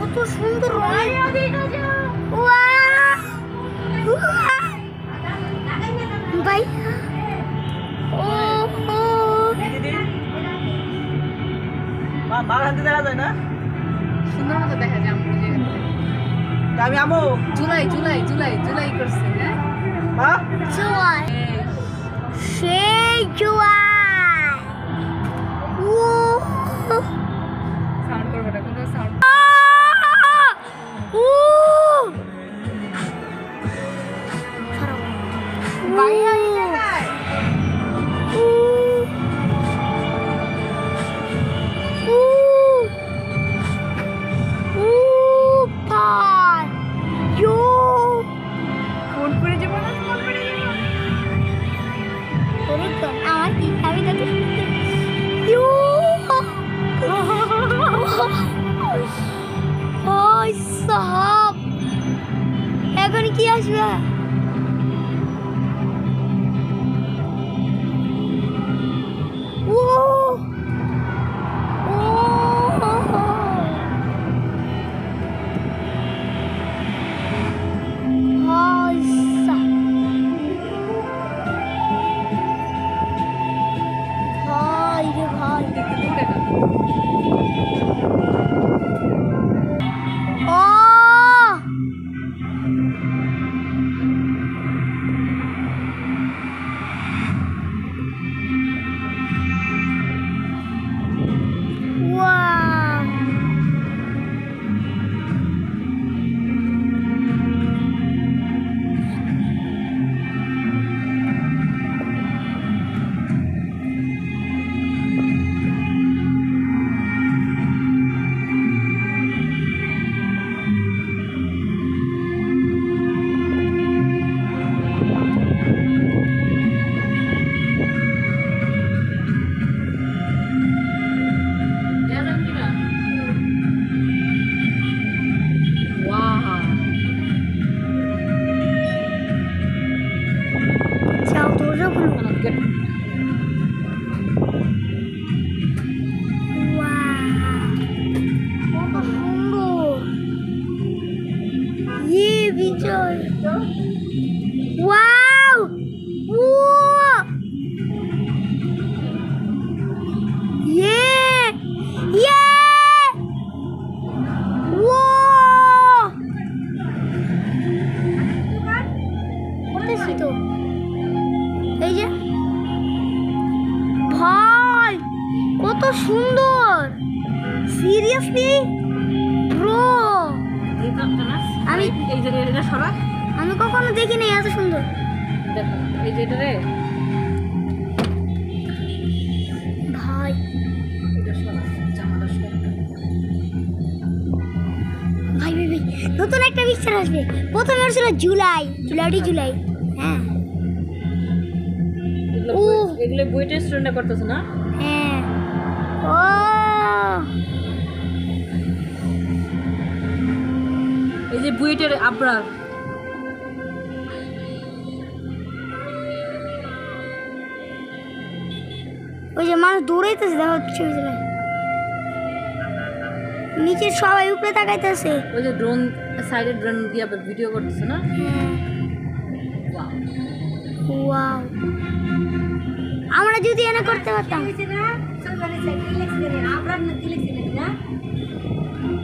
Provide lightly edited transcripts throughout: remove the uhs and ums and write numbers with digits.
কত সুন্দর ভাইয়া দেখা যায় না সুন্দর মতো দেখা যায় আমি আমো জুলাই জুলাই জুলাই জুলাই করছে হ্যাঁ জুয়াই সেই জুয়াই সাউন্ড করবে না কোনো সাউন্ড ভাইয়া ফোন করে যাবো না ফোন করে যাবো আমার কি আমি তো সাহাব এখন কি আসবে Wow! Whoa! Yeah! Yeah! Whoa! কোথায় তো এই যে ভাই কত সুন্দর সিরিয়াসলি ব্রো আমি এই যে এটা সরা আমি কখনো দেখিনি এত সুন্দর দেখো এই যে এটা রে ভাই এটা সরা জামাটা সরা ভাই ভাই ভাই নতুন একটা পিকচার আসবে প্রথমে ছিল জুলাই জুলাই হ্যাঁ এগুলো বই টেস্টটা করতেছ না হ্যাঁ ও এই যে বুয়েটের আবরার ওই যে মানুষ দৌড়াইতেছে দেখো কিছু নিচে সবাই উপরে তাকাইতেছে ওই যে ড্রোন সাইডে ড্রোন দিয়ে ভিডিও করতেছে না ওয়াও আমরা যদি এনে করতে পারতাম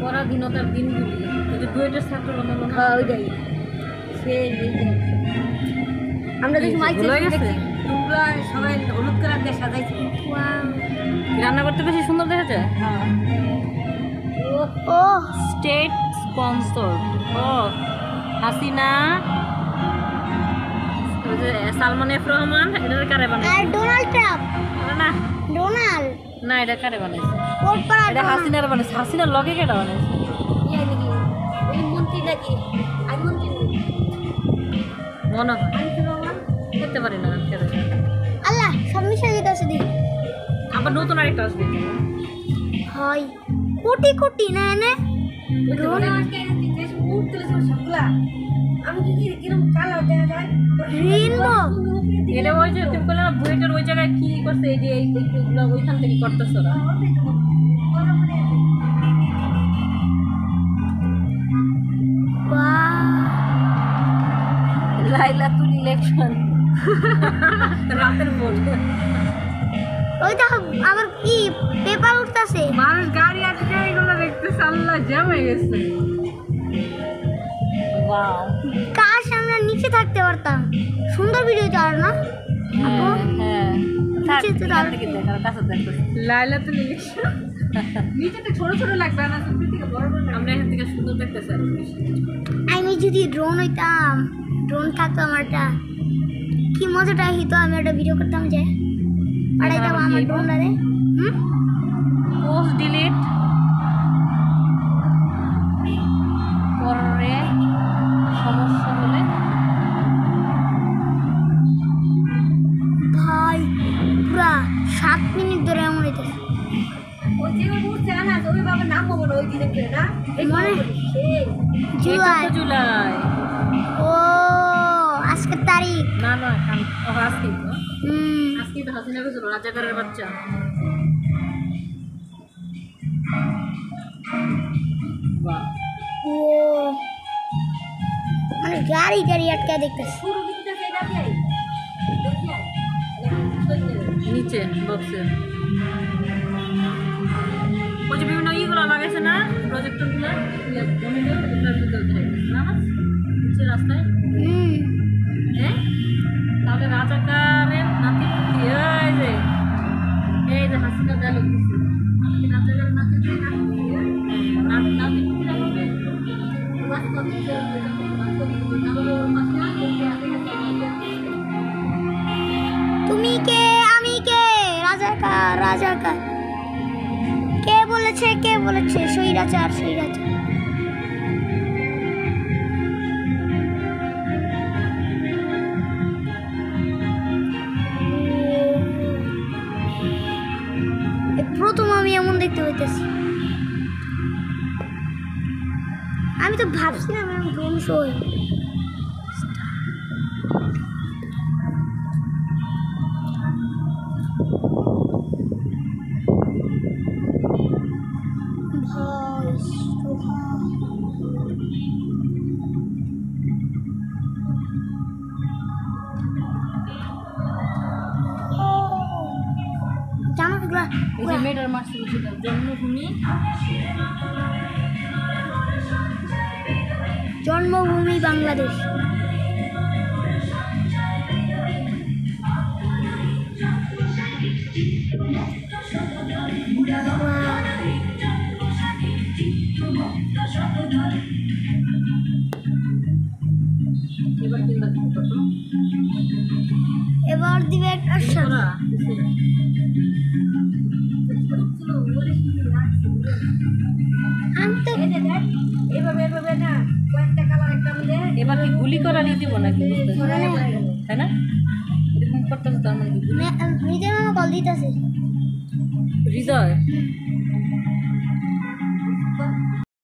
পরাধীনতার দিনগুলি এই যে বুয়েটের ছাত্র আন্দোলন ওইটাই আমরা দেখি মাইক সবাই হলুদ কালার দিয়ে সাজাইছে রান্না করতে বেশি সুন্দর দেখা যায় ও স্টেট স্পন্সর ও হাসিনা সালমান এফ রহমান এটা কারে বানাইছে আর ডোনাল্ড ট্রাম্প না ডোনাল্ড না এটা কারে বানাইছে কোট পরা এটা হাসিনার বানাইছে হাসিনার লগে কেটা বানাইছে এই মন্ত্রী নাকি আই মন্ত্রী মনে হয় করতে পারি না আল্লাহ সব মিশে যেতেছে দি আবার নতুন আরেকটা আসবে হয় কোটি কোটি না এনে রেইনবো এটা ওই যে তুমি বললে না বুয়েটের ওই জায়গায় কি করছে এই যে এইগুলো ওইখান থেকে করতেছে ওরা ইলেকশন রাতের ভোট ওই দেখো আবার কি পেপার উঠতেছে। মানুষ গাড়ি আজকে এগুলো দেখতেছে আল্লাহ জ্যাম হয়ে গেছে ওয়াও কাশ আমরা নিচে থাকতে পারতাম, সুন্দর ভিডিও তো আর না আপু? হ্যাঁ নিচে তো দাঁড়াতে থেকে দেখ আর কাছে দেখ লাইলা তো ইলেকশন নিচে তো ছোট ছোট লাগবে না সবথেকে থেকে বড় বড় আমরা এখান থেকে সুন্দর দেখতেছি আর আমি যদি ড্রোন হইতাম, ড্রোন থাকতো আমারটা, কি মজাটা হইতো। আমি একটা ভিডিও করতাম যে পাঠাইতাম আমার ড্রোনটারে। পোস্ট ডিলিট পরে সমস্যা হলে ভাই পুরা 7 মিনিট ধরে এমন হইতেছে। ওই যে মুহূর্তে আনা ওই বাবার নাম বলো ওই দিনে করে না মানে জুলাই, জুলাই ও আজকের তারিখ। না না আজকে তো হুম, আজকে তো হাসিনা গেছিল রাজাকারের বাচ্চা বাহ ও মানে গাড়ি গাড়ি আটকে দেখতেছে। নিচে বক্সে ওই যে বিভিন্ন ইগুলো লাগাইছে না প্রজেক্টরগুলো নিচে রাস্তায় হুম, হ্যাঁ তাহলে রাজাকারের নাতি এই যে হাসিনা ডায়লগ দিচ্ছে রাজাকারের নাতি তুমি কে আমি কে, রাজাকার রাজাকার, কে বলেছে কে বলেছে, স্বৈরাচার স্বৈরাচার। প্রথম আমি এমন দেখতে হইতেছি। আমি তো ভাবছিলাম আমি ড্রোন শো হই। ভাই সোহা জানো এগুলা এই যে মেয়েটার মাসে সেটা জন্মভূমি জন্মভূমি বাংলাদেশ। এবার কিনবা কত এবার দিবে একটা শট। ওরা আমি তো এবার কি গুলি করা নিয়ে দিব নাকি তাই না এরকম করতেছে তার মানে কি নিজের মামা কল দিতেছে। হৃদয়